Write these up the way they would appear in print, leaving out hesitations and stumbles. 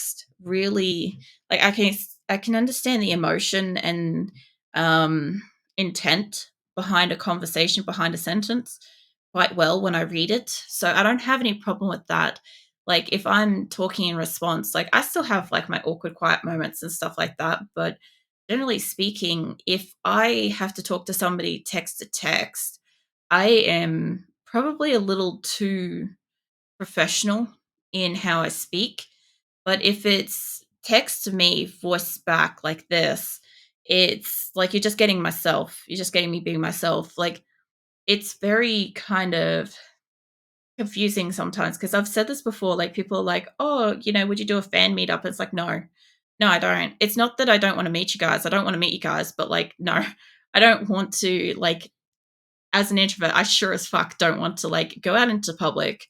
text really, like, I can understand the emotion and intent behind a conversation, behind a sentence quite well when I read it. So I don't have any problem with that. Like if I'm talking in response, like I still have like my awkward quiet moments and stuff like that, but generally speaking, if I have to talk to somebody text to text, I am probably a little too professional in how I speak. But if it's text to me, voice back like this, it's like you're just getting myself. You're just getting me being myself. Like it's very kind of confusing sometimes because I've said this before. Like people are like, "Oh, would you do a fan meetup?" It's like, no, no, I don't. It's not that I don't want to meet you guys. I don't want to meet you guys, but like, no, I don't want to. Like, as an introvert, I sure as fuck don't want to like go out into public,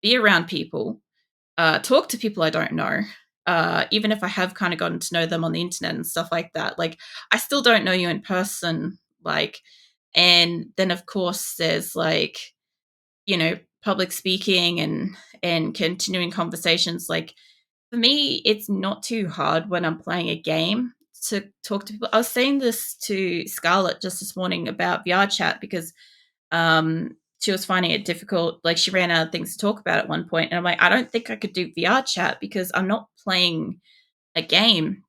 be around people, talk to people I don't know. Even if I have kind of gotten to know them on the internet and stuff like that, like I still don't know you in person. Like, and then of course there's like public speaking and continuing conversations. Like for me, it's not too hard when I'm playing a game to talk to people. I was saying this to Scarlett just this morning about VR chat because she was finding it difficult. Like she ran out of things to talk about at one point, and I'm like, I don't think I could do VR chat because I'm not playing a game.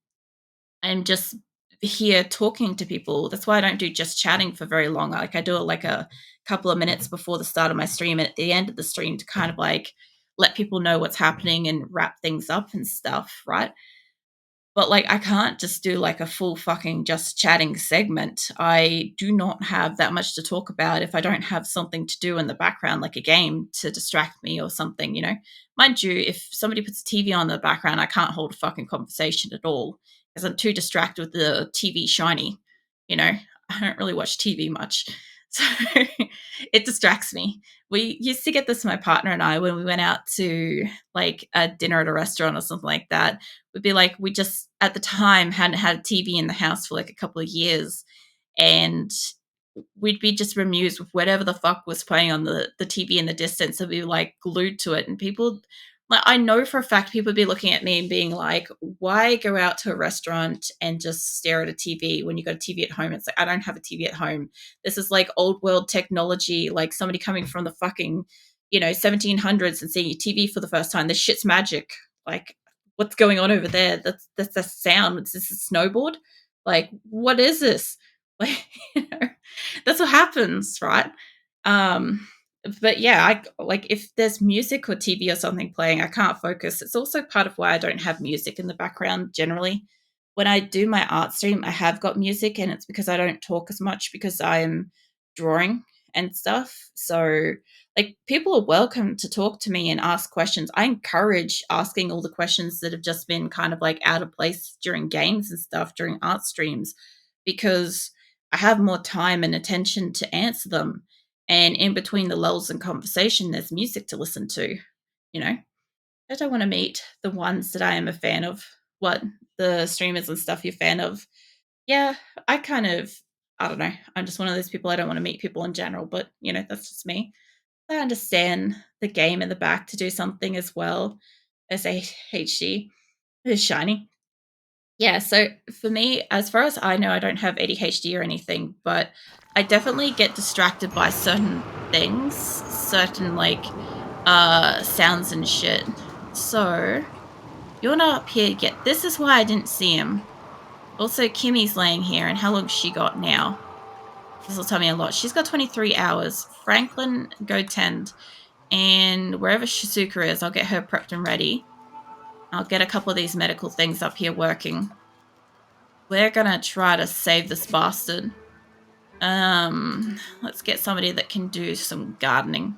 I'm just here talking to people. That's why I don't do just chatting for very long. Like I do it like a couple of minutes before the start of my stream and at the end of the stream to kind of like let people know what's happening and wrap things up and stuff, right? But like I can't just do like a full fucking just chatting segment. I do not have that much to talk about if I don't have something to do in the background, like a game to distract me or something. Mind you, if somebody puts a TV on in the background, I can't hold a fucking conversation at all because I'm too distracted with the TV shiny. You know, I don't really watch TV much. So it distracts me. We used to get this, my partner and I, when we went out to like a dinner at a restaurant or something like that. Would be like, we just at the time hadn't had a TV in the house for like a couple of years, and we'd be just bemused with whatever the fuck was playing on the TV in the distance, and we were like glued to it. And people, like, I know for a fact people would be looking at me and being like, why go out to a restaurant and just stare at a TV when you got a TV at home? It's like, I don't have a TV at home. This is like old world technology, like somebody coming from the fucking 1700s and seeing your TV for the first time. This shit's magic. Like, what's going on over there? That's a sound. Is this a snowboard? Like, what is this? Like, that's what happens, right? But yeah, I like if there's music or TV or something playing, I can't focus. It's also part of why I don't have music in the background generally. When I do my art stream, I have got music, and it's because I don't talk as much because I'm drawing and stuff. So like people are welcome to talk to me and ask questions. I encourage asking all the questions that have just been kind of like out of place during games and stuff during art streams because I have more time and attention to answer them. And in between the lulls in conversation, there's music to listen to. You know, I don't want to meet the ones that I am a fan of. What the streamers and stuff you're a fan of? Yeah, I don't know. I'm just one of those people. I don't want to meet people in general, but that's just me. I understand the game in the back to do something as well as ADHD. It's shiny. Yeah, so for me, as far as I know, I don't have ADHD or anything, but I definitely get distracted by certain things, certain like sounds and shit. So you're not up here yet. This is why I didn't see him. Also, Kimmy's laying here, and how long she got now? This will tell me a lot. She's got 23 hours. Franklin, go tend. And wherever Shizuka is, I'll get her prepped and ready. I'll get a couple of these medical things up here working. We're gonna try to save this bastard. Let's get somebody that can do some gardening.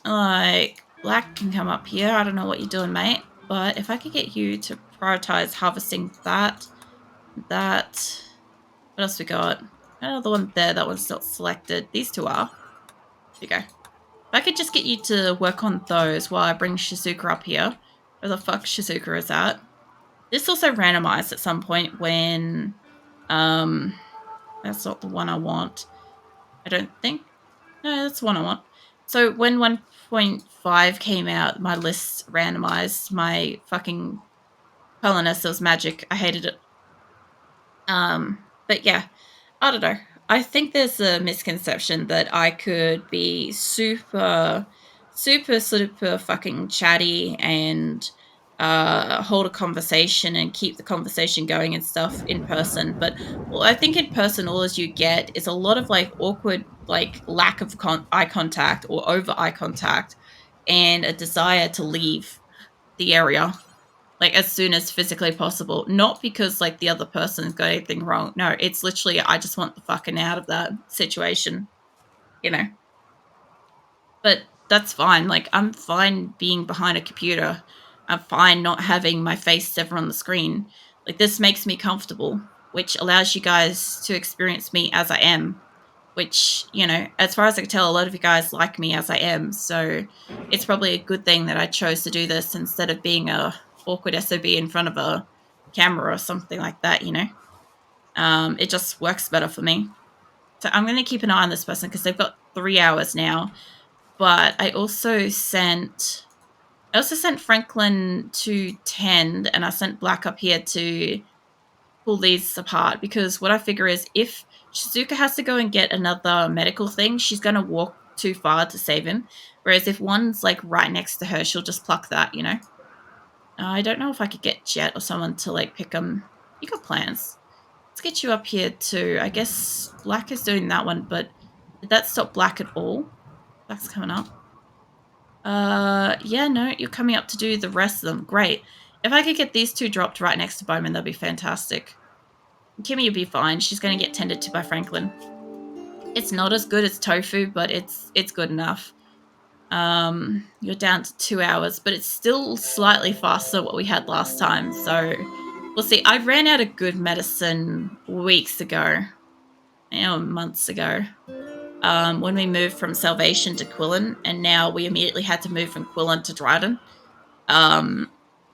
Like, Black can come up here. I don't know what you're doing, mate. But if I could get you to prioritize harvesting that. What else we got? Another one there. That one's not selected. These two are. There you go. If I could just get you to work on those while I bring Shizuka up here. Where the fuck Shizuka is at. This also randomized at some point when... That's not the one I want. I don't think. No, that's the one I want. So when 1.5 came out, my list randomized. My fucking colonist was magic. I hated it. But yeah, I don't know. I think there's a misconception that I could be super, super fucking chatty and hold a conversation and keep the conversation going and stuff in person. But well, I think in person, all as you get is a lot of like awkward, like lack of eye contact or over eye contact and a desire to leave the area like as soon as physically possible. Not because like the other person's got anything wrong. No, it's literally I just want the fucking out of that situation, you know. But that's fine. Like I'm fine being behind a computer. I'm fine not having my face ever on the screen. Like this makes me comfortable, which allows you guys to experience me as I am. Which, you know, as far as I can tell, a lot of you guys like me as I am. So it's probably a good thing that I chose to do this instead of being a awkward SOB in front of a camera or something like that, you know. It just works better for me. So I'm going to keep an eye on this person because they've got 3 hours now. But I also sent Franklin to tend, and I sent Black up here to pull these apart because what I figure is if Shizuka has to go and get another medical thing, she's going to walk too far to save him. Whereas if one's like right next to her, she'll just pluck that, you know? I don't know if I could get Jet or someone to like pick them. You got plans. Let's get you up here too. I guess Black is doing that one, but did that stop Black at all? Black's coming up. Yeah, no, you're coming up to do the rest of them. Great. If I could get these two dropped right next to Bowman, that'd be fantastic. Kimmy will be fine. She's going to get tended to by Franklin. It's not as good as Tofu, but it's good enough. You're down to 2 hours, but it's still slightly faster than what we had last time. So we'll see. I ran out of good medicine weeks ago, months ago, when we moved from Salvation to Qulin, and now we immediately had to move from Qulin to Dryden.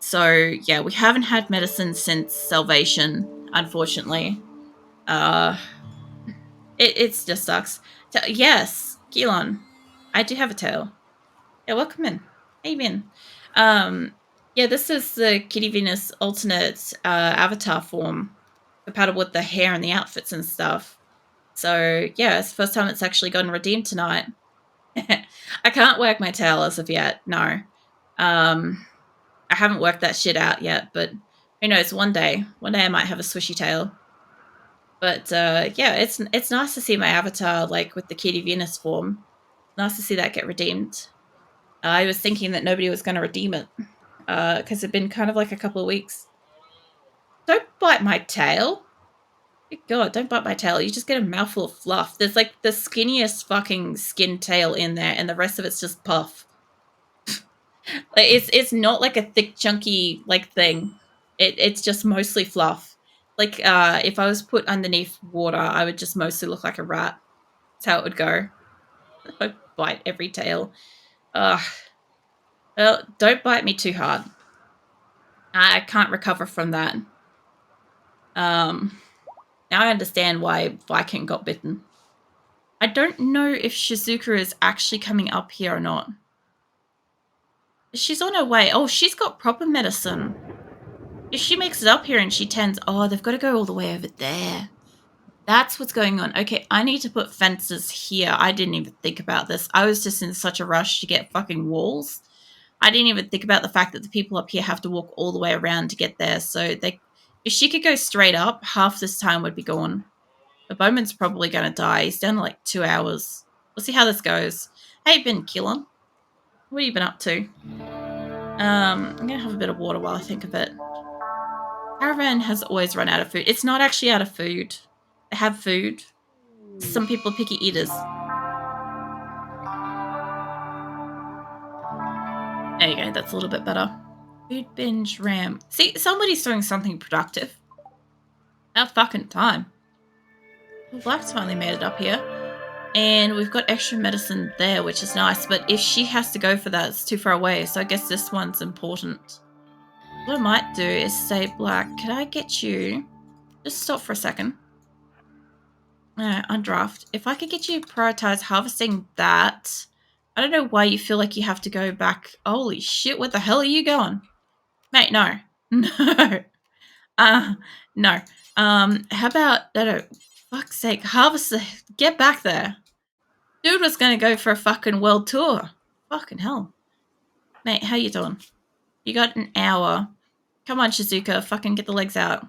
So yeah, we haven't had medicine since Salvation, unfortunately. Uh, it just sucks. Yes, Keelan, I do have a tail. Yeah, welcome in. How you been? Yeah, this is the Kitty Venus alternate avatar form, compatible with the hair and the outfits and stuff. So yeah, it's the first time it's actually gotten redeemed tonight. I can't work my tail as of yet. No, I haven't worked that shit out yet. But who knows? One day I might have a swishy tail. But yeah, it's nice to see my avatar like with the Kitty Venus form. Nice to see that get redeemed. I was thinking that nobody was going to redeem it because it'd been kind of like a couple of weeks. Don't bite my tail. Good God, don't bite my tail. You just get a mouthful of fluff. There's like the skinniest fucking skin tail in there, and the rest of it's just puff. Like it's not like a thick, chunky like thing. It's just mostly fluff. Like if I was put underneath water, I would just mostly look like a rat. That's how it would go. I bite every tail. Ugh. Well, don't bite me too hard. I can't recover from that. Now I understand why Viking got bitten. I don't know if Shizuka is actually coming up here or not. She's on her way. Oh, she's got proper medicine. If she makes it up here and she tends, oh, they've got to go all the way over there. That's what's going on. Okay, I need to put fences here. I didn't even think about this. I was just in such a rush to get fucking walls. I didn't even think about the fact that the people up here have to walk all the way around to get there. So if she could go straight up, half this time would be gone. The Bowman's probably going to die. He's down to like 2 hours. We'll see how this goes. Hey, Ben Killer. What have you been up to? I'm going to have a bit of water while I think of it. Caravan has always run out of food. It's not actually out of food. They have food. Some people are picky eaters. There you go. That's a little bit better. Food binge ram. See, somebody's doing something productive. About fucking time. Well, Black's finally made it up here. And we've got extra medicine there, which is nice. But if she has to go for that, it's too far away. So I guess this one's important. What I might do is say, Black, can I get you... Just stop for a second. Undraft. If I could get you to prioritize harvesting that, I don't know why you feel like you have to go back. Holy shit, where the hell are you going? Mate, no. No. No. How about, no, fuck's sake, harvest the, get back there. Dude was gonna go for a fucking world tour. Fucking hell. Mate, how you doing? You got an hour. Come on, Shizuka, fucking get the legs out.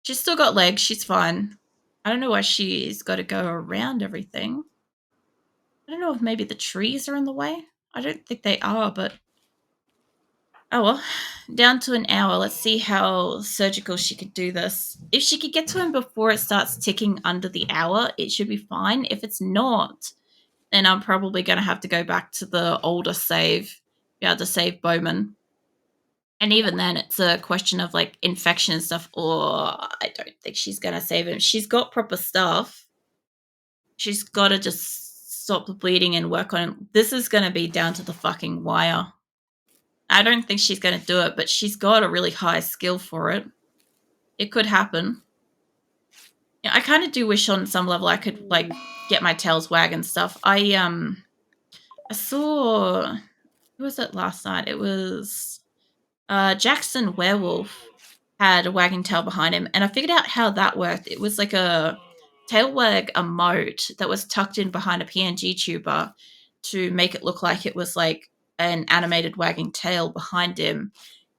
She's still got legs, she's fine. I don't know why she's got to go around everything. I don't know if maybe the trees are in the way. I don't think they are, but... Oh well. Down to an hour. Let's see how surgical she could do this. If she could get to him before it starts ticking under the hour, it should be fine. If it's not, then I'm probably going to have to go back to the older save. Be able to save Bowman. And even then, it's a question of, like, infection and stuff. Or I don't think she's going to save him. She's got proper stuff. She's got to just stop the bleeding and work on him. This is going to be down to the fucking wire. I don't think she's going to do it, but she's got a really high skill for it. It could happen. Yeah, I kind of do wish on some level I could, like, get my tails wag and stuff. I saw... Who was it last night? It was... Jackson Werewolf had a wagging tail behind him, and I figured out how that worked. It was like a tail wag emote that was tucked in behind a PNG tuber to make it look like it was like an animated wagging tail behind him.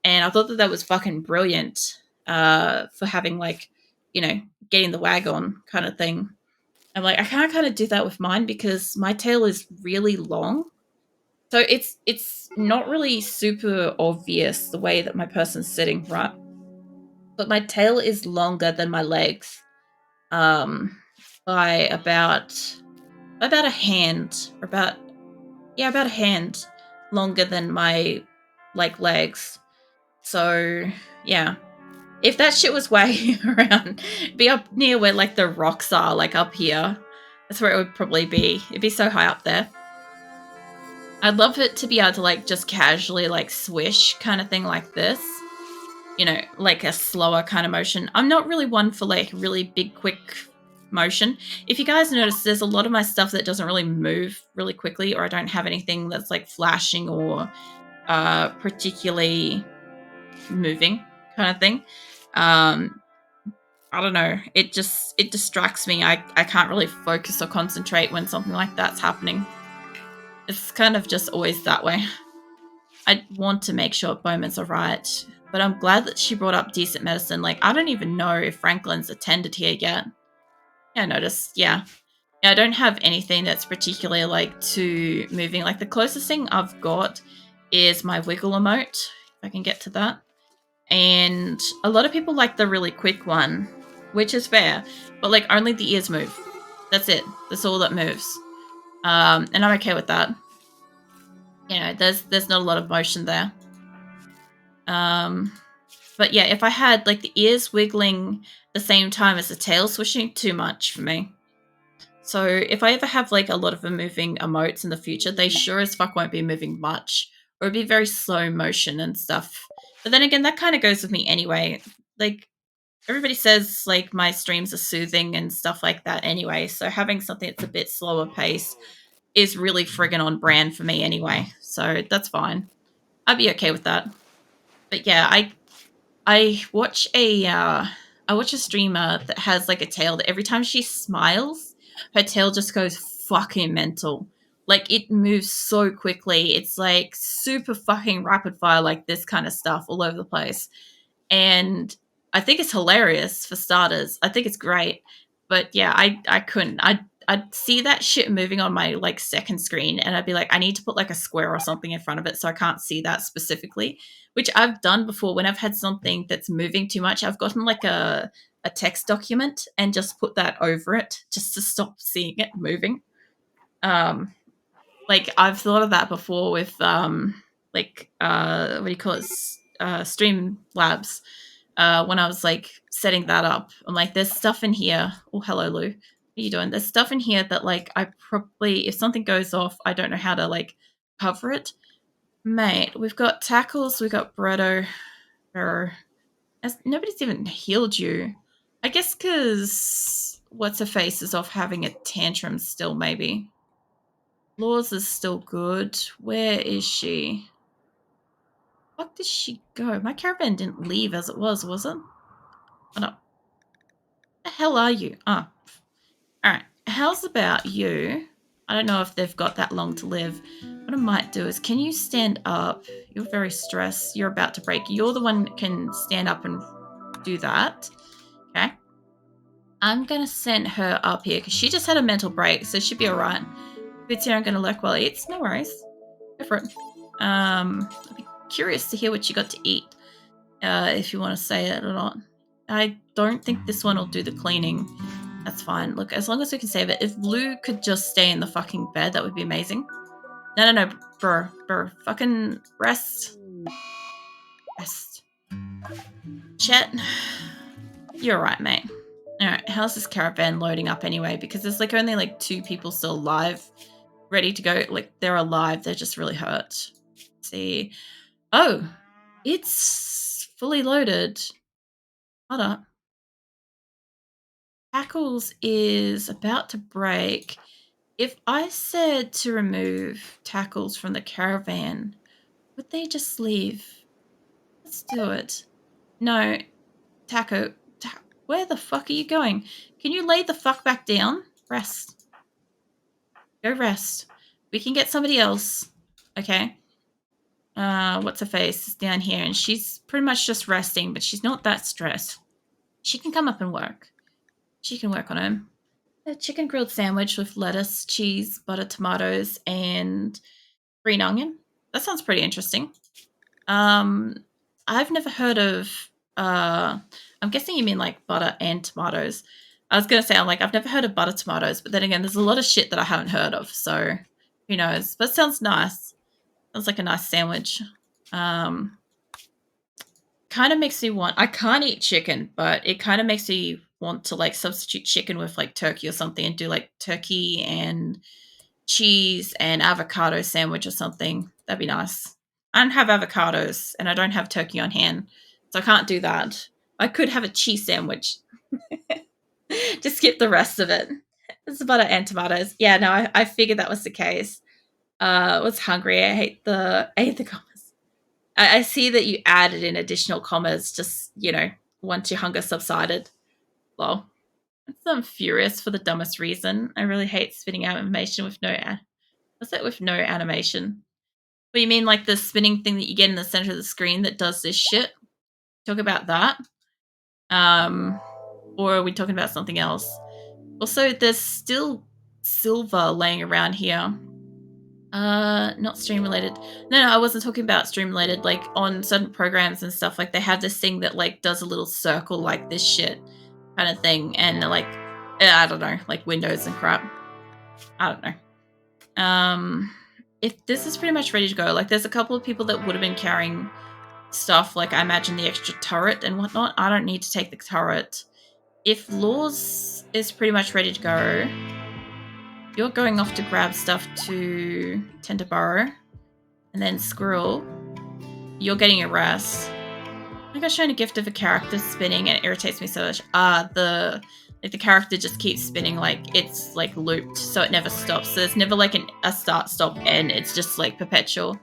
And I thought that that was fucking brilliant for having, like, you know, getting the wag on kind of thing. I'm like, I can't kind of do that with mine because my tail is really long. So it's not really super obvious the way that my person's sitting, right? But my tail is longer than my legs, by about a hand, or about a hand longer than my, like, legs. So yeah, if that shit was way around, be up near where, like, the rocks are, like up here. That's where it would probably be. It'd be so high up there. I'd love it to be able to, like, just casually, like, swish kind of thing like this. You know, like a slower kind of motion. I'm not really one for, like, really big, quick motion. If you guys notice, there's a lot of my stuff that doesn't really move really quickly, or I don't have anything that's, like, flashing or particularly moving kind of thing. I don't know. It distracts me. I can't really focus or concentrate when something like that's happening. It's kind of just always that way. I want to make sure Bowman's alright, but I'm glad that she brought up decent medicine. Like, I don't even know if Franklin's attended here yet. Yeah, I noticed. Yeah. I don't have anything that's particularly, like, too moving. Like, the closest thing I've got is my wiggle emote, if I can get to that. And a lot of people like the really quick one, which is fair, but, like, only the ears move. That's it. That's all that moves. And I'm okay with that. You know, there's not a lot of motion there. But yeah, if I had, like, the ears wiggling the same time as the tail swishing, too much for me. So if I ever have, like, a lot of them moving emotes in the future, they sure as fuck won't be moving much, or it'd be very slow motion and stuff. But then again, that kind of goes with me anyway. Like, everybody says, like, my streams are soothing and stuff like that anyway, so having something that's a bit slower pace is really friggin' on brand for me anyway, so that's fine. I'd be okay with that. But yeah, I watch a streamer that has, like, a tail that every time she smiles, her tail just goes fucking mental. Like, it moves so quickly. It's, like, super fucking rapid fire, like, this kind of stuff all over the place. And I think it's hilarious for starters. I think it's great. But yeah, I couldn't. I'd see that shit moving on my, like, second screen, and I'd be like, I need to put, like, a square or something in front of it so I can't see that specifically, which I've done before when I've had something that's moving too much. I've gotten, like, a text document and just put that over it just to stop seeing it moving. Like, I've thought of that before with, like, what do you call it? Stream Labs. When I was, like, setting that up, I'm like, there's stuff in here. Oh, hello, Lou. What are you doing? There's stuff in here that, like, I probably, if something goes off, I don't know how to, like, cover it. Mate, we've got tackles, we've got Bretto. Nobody's even healed you. I guess because what's-her-face is off having a tantrum still, maybe. Laws is still good. Where is she? Fuck did she go? My caravan didn't leave as it was it? Oh no. The hell are you? Ah. Alright. How's about you? I don't know if they've got that long to live. What I might do is, can you stand up? You're very stressed. You're about to break. You're the one that can stand up and do that. Okay. I'm going to send her up here because she just had a mental break, so she'll be all right. Boots here, I'm going to lurk while he eats. No worries. Go for it. I'd be curious to hear what you got to eat, if you want to say it or not. I don't think this one will do the cleaning. That's fine. Look, as long as we can save it. If Blue could just stay in the fucking bed, that would be amazing. No. Bro. Fucking rest. Rest. Chet. You're right, mate. Alright, how's this caravan loading up anyway? Because there's like only like 2 people still alive, ready to go. Like, they're alive, they're just really hurt. Let's see. Oh, it's fully loaded. Hold up. Tackles is about to break. If I said to remove tackles from the caravan, would they just leave? Let's do it. No, Taco, where the fuck are you going? Can you lay the fuck back down? Rest. Go rest. We can get somebody else. Okay. What's her face is down here, and she's pretty much just resting, but she's not that stressed. She can come up and work. She can work on him. A chicken grilled sandwich with lettuce, cheese, butter, tomatoes, and green onion. That sounds pretty interesting. I've never heard of. I'm guessing you mean like butter and tomatoes. I was gonna say I've never heard of butter tomatoes, but then again, there's a lot of shit that I haven't heard of, so who knows? But it sounds nice. Sounds like a nice sandwich. Kind of makes me want. I can't eat chicken, but it kind of makes me want to like substitute chicken with like turkey or something and do like turkey and cheese and avocado sandwich or something. That'd be nice. I don't have avocados and I don't have turkey on hand, so I can't do that. I could have a cheese sandwich. Just skip the rest of it. It's butter and tomatoes. Yeah, no, I figured that was the case. Was hungry. I hate the commas. I see that you added in additional commas just, once your hunger subsided. Well, I'm furious for the dumbest reason. I really hate spitting out information with with no animation? But you mean like the spinning thing that you get in the center of the screen that does this shit? Talk about that? Or are we talking about something else? Also, there's still silver laying around here. Not stream related. No, I wasn't talking about stream related. Like on certain programs and stuff, like they have this thing that like does a little circle like this shit kind of thing, and like I don't know, like windows and crap. I don't know. If this is pretty much ready to go, like there's a couple of people that would have been carrying stuff, like I imagine the extra turret and whatnot. I don't need to take the turret. If Laws is pretty much ready to go, you're going off to grab stuff to Tenderburrow, and then Squirrel, you're getting a rest. I got shown a gift of a character spinning, and it irritates me so much. The character just keeps spinning, like it's like looped, so it never stops. So there's never like a start, stop, end. It's just like perpetual.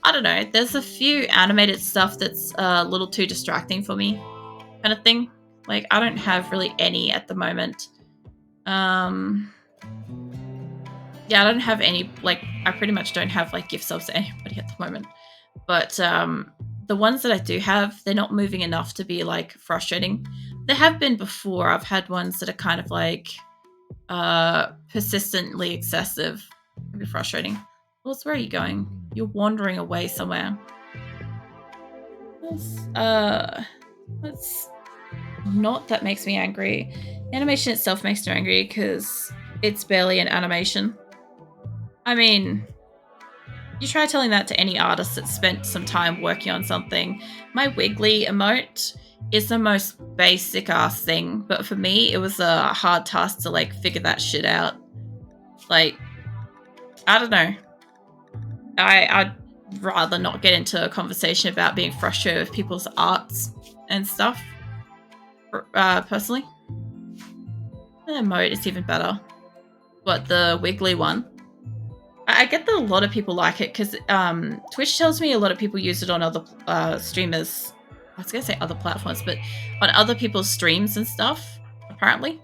I don't know. There's a few animated stuff that's a little too distracting for me, kind of thing. Like I don't have really any at the moment. Yeah, I don't have any, like, I pretty much don't have, like, gift subs to anybody at the moment. But the ones that I do have, they're not moving enough to be, like, frustrating. There have been before. I've had ones that are kind of, like, persistently excessive. It'd be frustrating. Well, where are you going? You're wandering away somewhere. That's not that makes me angry. The animation itself makes me angry because it's barely an animation. I mean, you try telling that to any artist that spent some time working on something. My Wiggly emote is the most basic ass thing, but for me, it was a hard task to like figure that shit out. Like, I don't know. I'd rather not get into a conversation about being frustrated with people's arts and stuff. Personally, the emote is even better. But the Wiggly one, I get that a lot of people like it because Twitch tells me a lot of people use it on other streamers. I was going to say other platforms, but on other people's streams and stuff, apparently.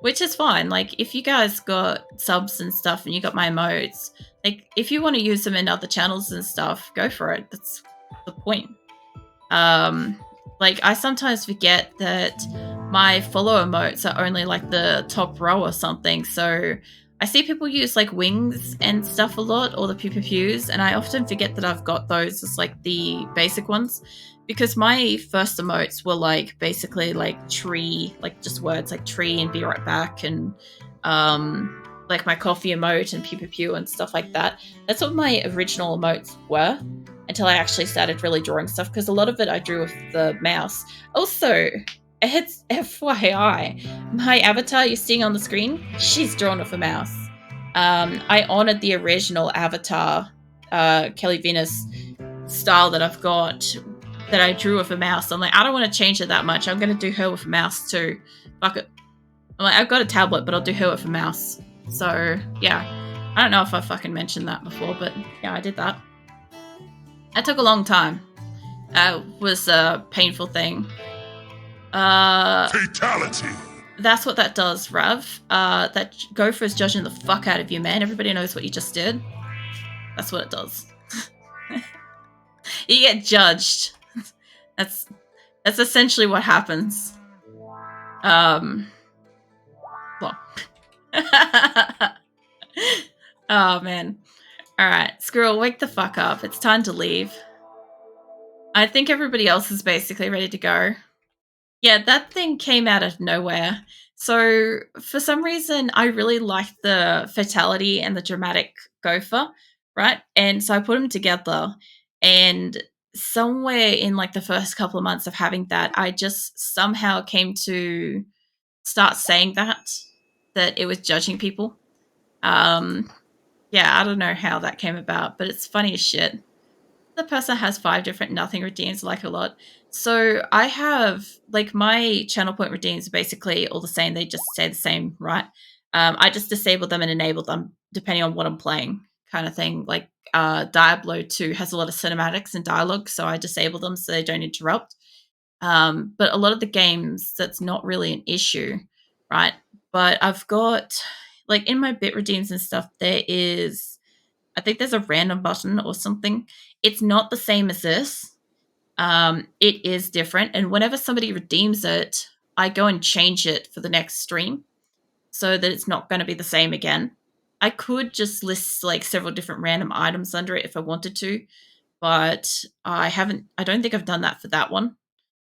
Which is fine. Like, if you guys got subs and stuff and you got my emotes, like, if you want to use them in other channels and stuff, go for it. That's the point. Like, I sometimes forget that my follow emotes are only, like, the top row or something, so I see people use, like, wings and stuff a lot, or the pew-pew-pews, and I often forget that I've got those as, like, the basic ones, because my first emotes were, like, basically, like, tree, like, just words like tree and be right back, and, like, my coffee emote and pew-pew-pew and stuff like that. That's what my original emotes were, until I actually started really drawing stuff, because a lot of it I drew with the mouse. Also, it's FYI, my avatar you're seeing on the screen, she's drawn with a mouse. I honored the original avatar, Kelly Venus style that I've got, that I drew with a mouse. I'm like, I don't want to change it that much. I'm going to do her with a mouse too. Fuck it. I'm like, I've got a tablet, but I'll do her with a mouse. So, yeah. I don't know if I fucking mentioned that before, but yeah, I did that. That took a long time. It was a painful thing. Fatality! That's what that does, Rav. That gopher is judging the fuck out of you, man. Everybody knows what you just did. That's what it does. You get judged. That's essentially what happens. Well. Oh, man. Alright, Squirrel, wake the fuck up. It's time to leave. I think everybody else is basically ready to go. Yeah, that thing came out of nowhere. So, for some reason, I really liked the fatality and the dramatic gopher, right? And so I put them together, and somewhere in, like, the first couple of months of having that, I just somehow came to start saying that it was judging people. Yeah, I don't know how that came about, but it's funny as shit. The person has 5 different nothing redeems, like a lot. So I have, like, my channel point redeems are basically all the same. They just say the same, right? I just disable them and enable them depending on what I'm playing, kind of thing. Like, Diablo 2 has a lot of cinematics and dialogue, so I disable them so they don't interrupt. But a lot of the games, that's not really an issue, right? But I've got, like, in my bit redeems and stuff, I think there's a random button or something. It's not the same as this. It is different. And whenever somebody redeems it, I go and change it for the next stream so that it's not going to be the same again. I could just list, like, several different random items under it if I wanted to, but I don't think I've done that for that one.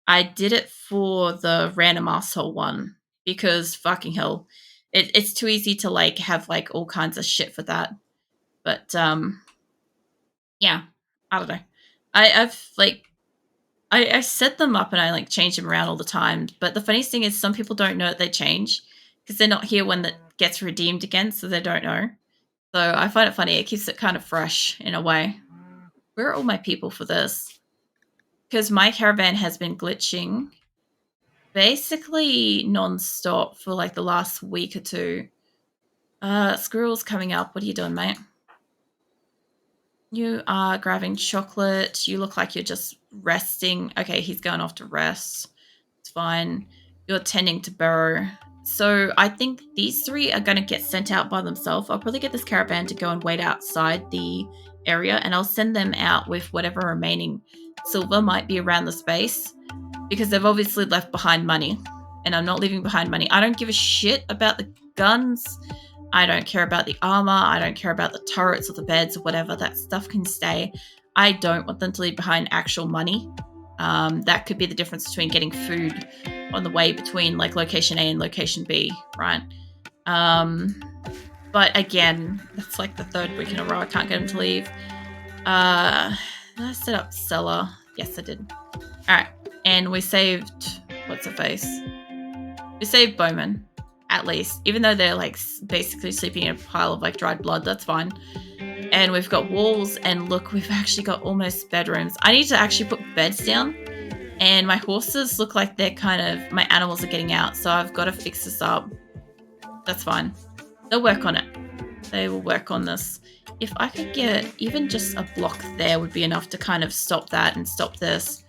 I did it for the random asshole one because fucking hell, it's too easy to, like, have, like, all kinds of shit for that. But yeah, I don't know. I've like I set them up and I, like, change them around all the time. But the funniest thing is some people don't know that they change because they're not here when that gets redeemed again, so they don't know. So I find it funny. It keeps it kind of fresh in a way. Where are all my people for this? Because my caravan has been glitching basically non-stop for, like, the last week or two. Squirrel's coming up. What are you doing, mate? You are grabbing chocolate. You look like you're just resting. Okay, he's going off to rest. It's fine. You're tending to burrow. So I think these 3 are going to get sent out by themselves. I'll probably get this caravan to go and wait outside the area, and I'll send them out with whatever remaining silver might be around the space, because they've obviously left behind money, and I'm not leaving behind money. I don't give a shit about the guns. I don't care about the armor. I don't care about the turrets or the beds or whatever. That stuff can stay. I don't want them to leave behind actual money. That could be the difference between getting food on the way between, like, location A and location B, right? But again, that's like the 3rd week in a row I can't get them to leave. Did I set up cellar? Yes, I did. All right, and we saved, what's her face? We saved Bowman. At least, even though they're, like, basically sleeping in a pile of, like, dried blood, that's fine. And we've got walls, and look, we've actually got almost bedrooms. I need to actually put beds down, and my horses look like they're my animals are getting out, so I've got to fix this up. That's fine. They'll work on it. they will work on this. If I could get even just a block there would be enough to kind of stop that and stop this.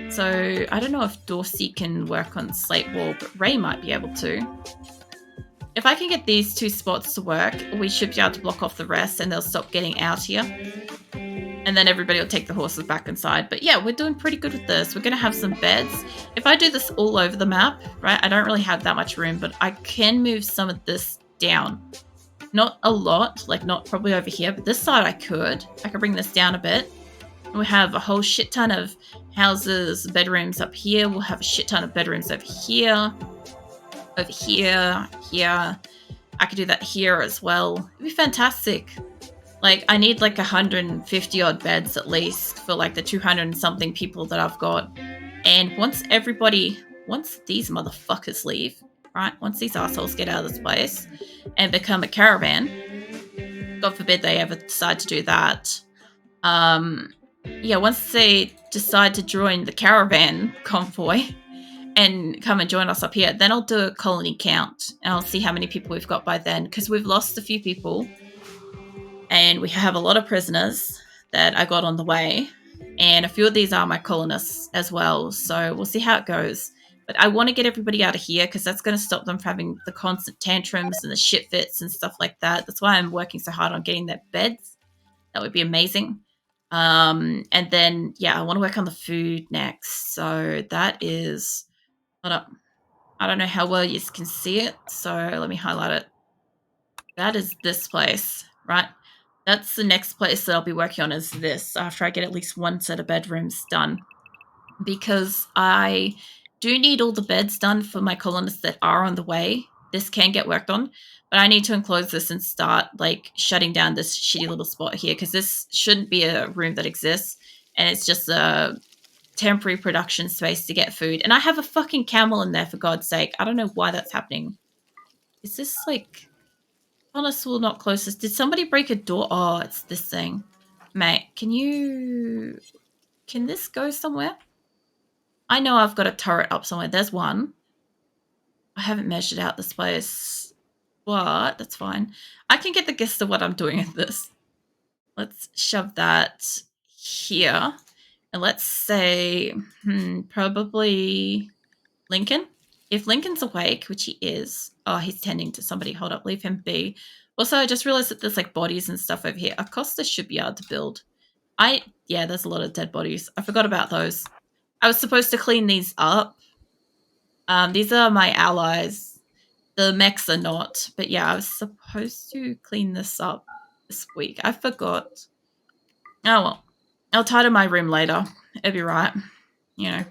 So I don't know if Dorsey can work on slate wall, but Ray might be able to. If I can get these 2 spots to work, we should be able to block off the rest and they'll stop getting out here. And then everybody will take the horses back inside. But yeah, we're doing pretty good with this. We're going to have some beds. If I do this all over the map, right, I don't really have that much room, but I can move some of this down. Not a lot, like not probably over here, but this side I could. I could bring this down a bit. We have a whole shit ton of houses, bedrooms up here. We'll have a shit ton of bedrooms over here. Over here, here. I could do that here as well. It'd be fantastic. Like, I need like 150 odd beds at least for like the 200 and something people that I've got. And once these motherfuckers leave, right? Once these assholes get out of this place and become a caravan, God forbid they ever decide to do that. Yeah, once they decide to join the caravan convoy and come and join us up here, then I'll do a colony count and I'll see how many people we've got by then, because we've lost a few people and we have a lot of prisoners that I got on the way, and a few of these are my colonists as well, so we'll see how it goes. But I want to get everybody out of here because that's going to stop them from having the constant tantrums and the shit fits and stuff like that. That's why I'm working so hard on getting their beds. That would be amazing. And then, yeah, I want to work on the food next. So that is... Hold up. I don't know how well you can see it, so let me highlight it. That is this place, right? That's the next place that I'll be working on, is this, after I get at least 1 set of bedrooms done. Because I do need all the beds done for my colonists that are on the way. This can get worked on, but I need to enclose this and start like shutting down this shitty little spot here, because this shouldn't be a room that exists, and it's just a temporary production space to get food. And I have a fucking camel in there, for God's sake. I don't know why that's happening. Is this like... Honest will not close this. Did somebody break a door? Oh, it's this thing. Mate, can this go somewhere? I know I've got a turret up somewhere. There's one. I haven't measured out this place, but that's fine. I can get the gist of what I'm doing with this. Let's shove that here. And let's say, probably Lincoln. If Lincoln's awake, which he is. Oh, he's tending to somebody. Hold up, leave him be. Also, I just realized that there's like bodies and stuff over here. Acosta should be able to build. Yeah, there's a lot of dead bodies. I forgot about those. I was supposed to clean these up. These are my allies. The mechs are not. But yeah, I was supposed to clean this up this week. I forgot. Oh well. I'll tidy my room later. It'll be right. You know.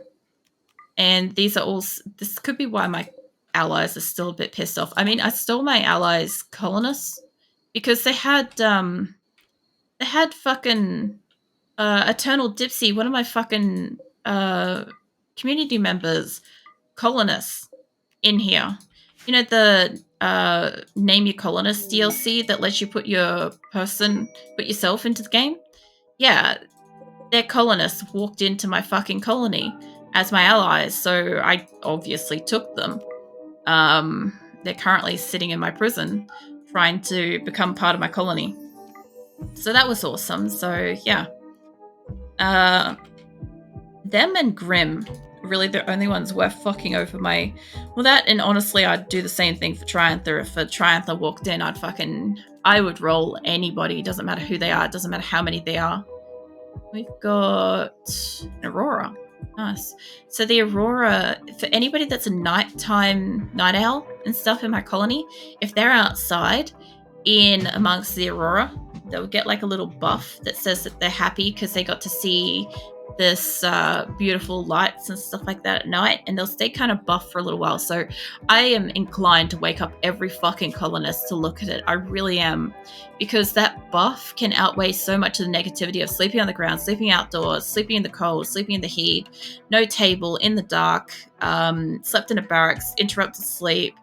And these are all... This could be why my allies are still a bit pissed off. I mean, I stole my allies' colonists because they had fucking Eternal Dipsy, one of my fucking community members, colonists in here. You know, the Name Your Colonist DLC that lets you put yourself into the game? Yeah, their colonists walked into my fucking colony as my allies, so I obviously took them. They're currently sitting in my prison, trying to become part of my colony. So that was awesome. So yeah. Them and Grim, really the only ones worth fucking over my... Well, that, and honestly, I'd do the same thing for Triantha. If a Triantha walked in, I would roll anybody. Doesn't matter who they are. It doesn't matter how many they are. We've got an Aurora. Nice. So the Aurora, for anybody that's a nighttime night owl and stuff in my colony, if they're outside in amongst the Aurora, they'll get like a little buff that says that they're happy because they got to see this beautiful lights and stuff like that at night, and they'll stay kind of buff for a little while. So I am inclined to wake up every fucking colonist to look at it. I really am, because that buff can outweigh so much of the negativity of sleeping on the ground, sleeping outdoors, sleeping in the cold, sleeping in the heat, no table, in the dark, slept in a barracks, interrupted sleep,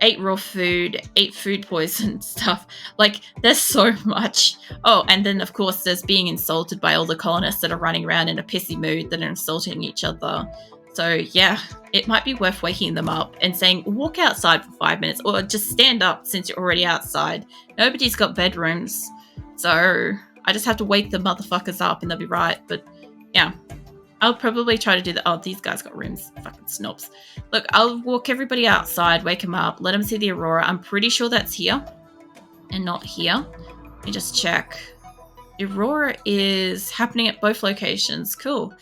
ate raw food, ate food poison stuff. Like, there's so much. Oh, and then, of course, there's being insulted by all the colonists that are running around in a pissy mood that are insulting each other. So yeah, it might be worth waking them up and saying, walk outside for 5 minutes, or just stand up since you're already outside. Nobody's got bedrooms, so I just have to wake the motherfuckers up and they'll be right. But yeah, I'll probably try to do that. Oh, these guys got rooms. Fucking snobs. Look, I'll walk everybody outside, wake them up, let them see the aurora. I'm pretty sure that's here and not here. Let me just check. The aurora is happening at both locations. Cool.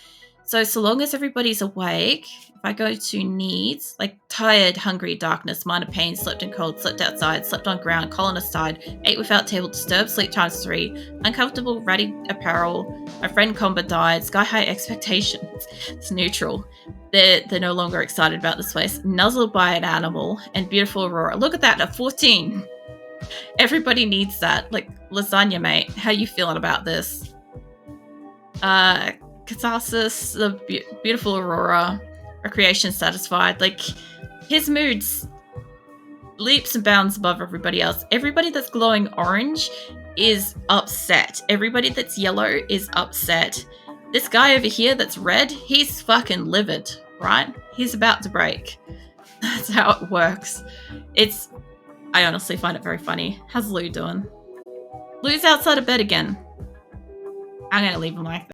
So long as everybody's awake, if I go to needs, like tired, hungry, darkness, minor pain, slept in cold, slept outside, slept on ground, colonist died, ate without table, disturbed, sleep times 3, uncomfortable, ratty apparel, my friend Comba died, sky high expectations. It's neutral. They're no longer excited about this place. Nuzzled by an animal and beautiful aurora. Look at that, a 14. Everybody needs that. Like, lasagna, mate. How you feeling about this? Catharsis, the beautiful aurora, recreation satisfied. Like, his mood's leaps and bounds above everybody else. Everybody that's glowing orange is upset. Everybody that's yellow is upset. This guy over here that's red, he's fucking livid, right? He's about to break. That's how it works. I honestly find it very funny. How's Lou doing? Lou's outside of bed again. I'm gonna leave him like that.